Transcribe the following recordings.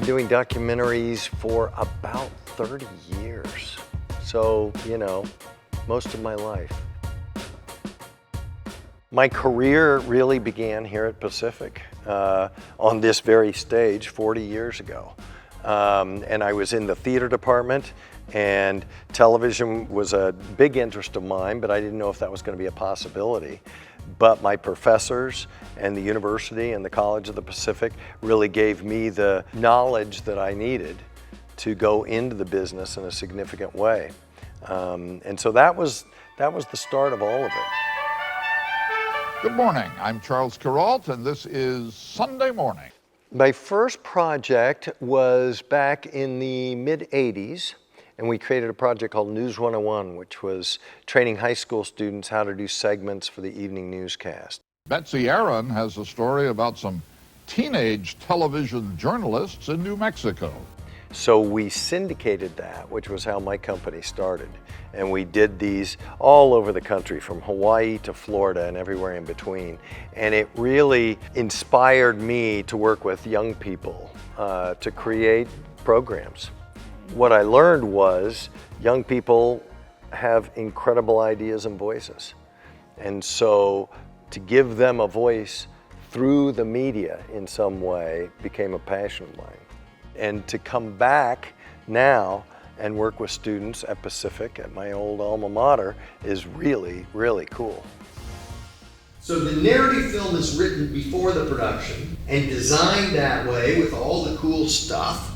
been doing documentaries for about 30 years. So, you know, most of my life. My career really began here at Pacific on this very stage 40 years ago. And I was in the theater department, and television was a big interest of mine, but I didn't know if that was going to be a possibility. But my professors and the university and the College of the Pacific really gave me the knowledge that I needed to go into the business in a significant way. And so that was the start of all of it. Good morning, I'm Charles Kuralt, and this is Sunday Morning. My first project was back in the mid-'80s, and we created a project called News 101, which was training high school students how to do segments for the evening newscast. Betsy Aaron has a story about some teenage television journalists in New Mexico. So we syndicated that, which was how my company started. And we did these all over the country, from Hawaii to Florida and everywhere in between. And it really inspired me to work with young people to create programs. What I learned was young people have incredible ideas and voices. And so to give them a voice through the media in some way became a passion of mine. And to come back now and work with students at Pacific, at my old alma mater, is really, really cool. So the narrative film is written before the production and designed that way with all the cool stuff.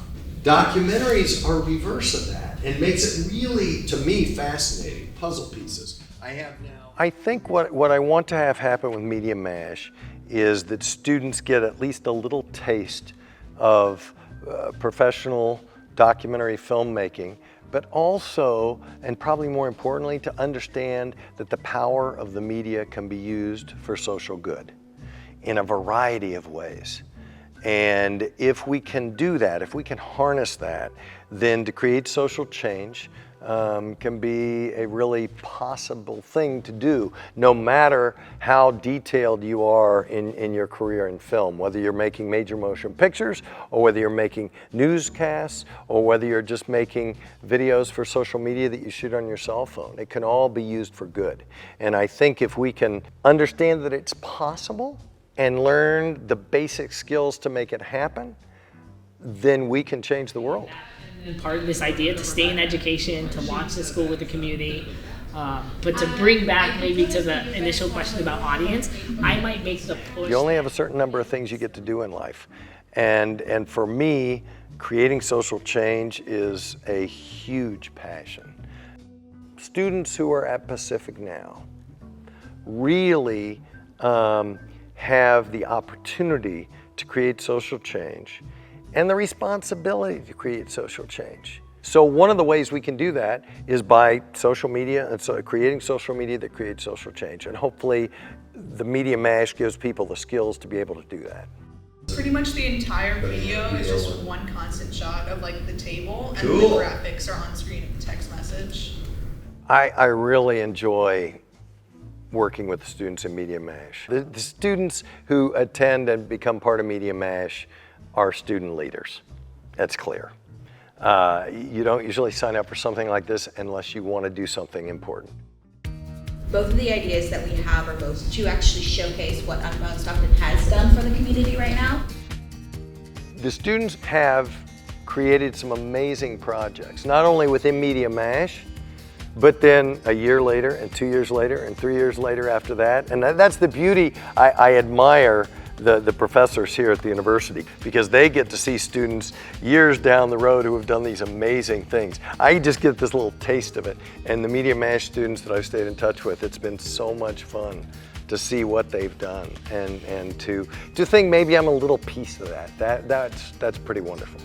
Documentaries are reverse of that, and makes it really, to me, fascinating. Puzzle pieces. I think what I want to have happen with Media MASH is that students get at least a little taste of professional documentary filmmaking, but also, and probably more importantly, to understand that the power of the media can be used for social good in a variety of ways. And if we can do that, if we can harness that, then to create social change can be a really possible thing to do, no matter how detailed you are in your career in film, whether you're making major motion pictures, or whether you're making newscasts, or whether you're just making videos for social media that you shoot on your cell phone. It can all be used for good. And I think if we can understand that it's possible and learn the basic skills to make it happen, then we can change the world. And part of this idea to stay in education, to launch the school with the community, but to bring back maybe to the initial question about audience, I might make the push. You only have a certain number of things you get to do in life. And for me, creating social change is a huge passion. Students who are at Pacific now really have the opportunity to create social change and the responsibility to create social change. So one of the ways we can do that is by social media, and so creating social media that creates social change. And hopefully the Media MASH gives people the skills to be able to do that. Pretty much the entire video is just one constant shot of like the table, and Cool. the graphics are on screen of the text message. I really enjoy working with the students in Media MASH. The students who attend and become part of Media MASH are student leaders. That's clear. You don't usually sign up for something like this unless you want to do something important. Both of the ideas that we have are both to actually showcase what Underground Stockton has done for the community right now. The students have created some amazing projects, not only within Media MASH, but then a year later, and 2 years later, and 3 years later after that. And that's the beauty. I admire the professors here at the university, because they get to see students years down the road who have done these amazing things. I just get this little taste of it. And the Media MASH students that I've stayed in touch with, it's been so much fun to see what they've done and to think maybe I'm a little piece of that. That's pretty wonderful.